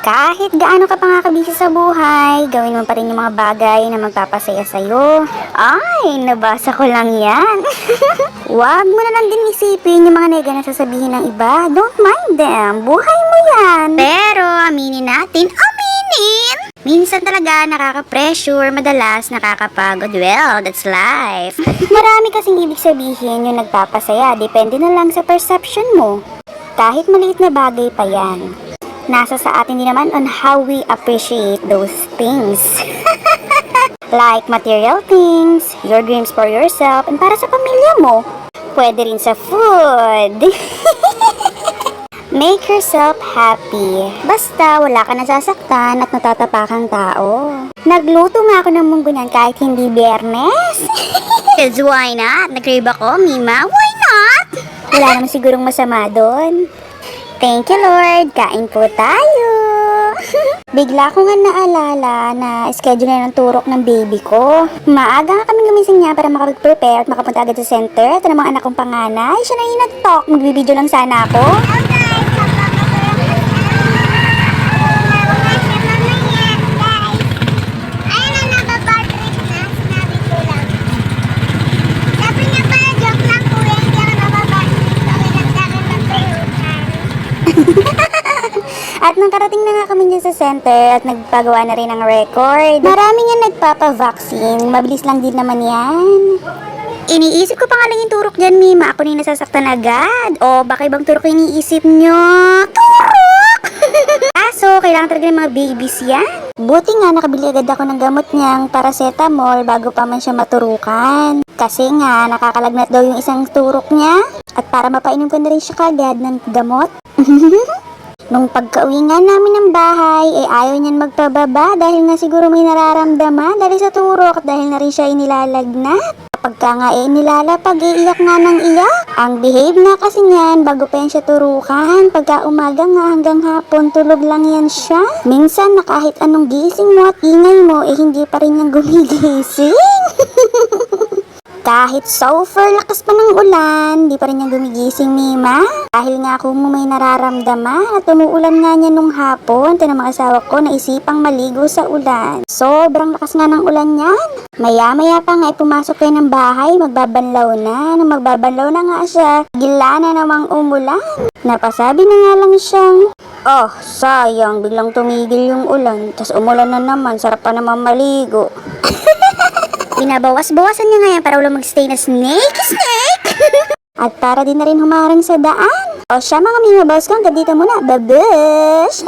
Kahit gaano ka pa nga kabisi sa buhay, gawin mo pa rin yung mga bagay na magpapasaya sa'yo. Ay, nabasa ko lang yan. Huwag mo na lang din isipin yung mga nega na sasabihin ng iba. Don't mind them. Buhay mo yan. Pero, aminin natin, minsan talaga nakaka-pressure, madalas nakakapagod. Well, that's life. Marami kasing ibig sabihin yung nagpapasaya. Depende na lang sa perception mo. Kahit maliit na bagay pa yan. Nasa sa atin din naman on how we appreciate those things. Like material things, your dreams for yourself, and para sa pamilya mo. Pwede rin sa food. Make yourself happy. Basta wala ka nasasaktan at natatapakang tao. Nagluto nga ako ng munggo niyan kahit hindi biyernes. Cause why not? Nag-crave ako, Mima. Why not? Wala naman sigurong masama doon. Thank you, Lord. Kain po tayo. Bigla ko nga naalala na schedule na ng turok ng baby ko. Maaga nga kami gumising niya para makapag-prepare at makapunta agad sa center. Ito ng mga anak kong panganay. Siya na yung nag-talk. Magbibideo lang sana ako. At nang karating na nga kami dyan sa center at nagpagawa na rin ng record. Marami nga nagpapa-vaccine. Mabilis lang din naman yan. Iniisip ko pa nga lang yung turok dyan, Mima. Ako na yung nasasaktan agad. O baka ibang turok yung iniisip nyo. Turok! Kaso, kailangan talaga ng mga babies yan. Buti nga nakabili agad ako ng gamot niyang paracetamol bago pa man siya maturukan. Kasi nga, nakakalagnat daw yung isang turok niya. At para mapainom ko na rin siya kagad ng gamot. Nung pagka-uwi nga namin ng bahay, ayaw niyan magpababa dahil nga siguro may nararamdaman dahil sa turok at dahil na rin siya inilalagnat. Pagka nga nilalapag, iiyak nga ng iyak. Ang behave nga kasi niyan bago pa yan siya turukan. Pagka umaga nga hanggang hapon, tulog lang yan siya. Minsan na kahit anong gising mo at ingay mo, hindi pa rin yan gumigising. Kahit super lakas pa ng ulan, di pa rin niya gumigising, Mima. Dahil nga kung may nararamdaman at umuulan nga niya nung hapon, ito ng mga asawa ko naisipang maligo sa ulan. Sobrang lakas nga ng ulan niyan. Maya-maya pa nga pumasok kayo ng bahay, magbabanlaw na. Nung magbabanlaw na nga siya, gila na namang umulan. Napasabi na nga lang siyang, oh, sayang, biglang tumigil yung ulan. Tas umulan na naman, sarap pa naman maligo. Binabawas-bawasan niya nga yan para ulang magstay na snake. At para din na rin humarang sa daan. O siya mga Mima Boss ko, hanggang dito muna. Babush!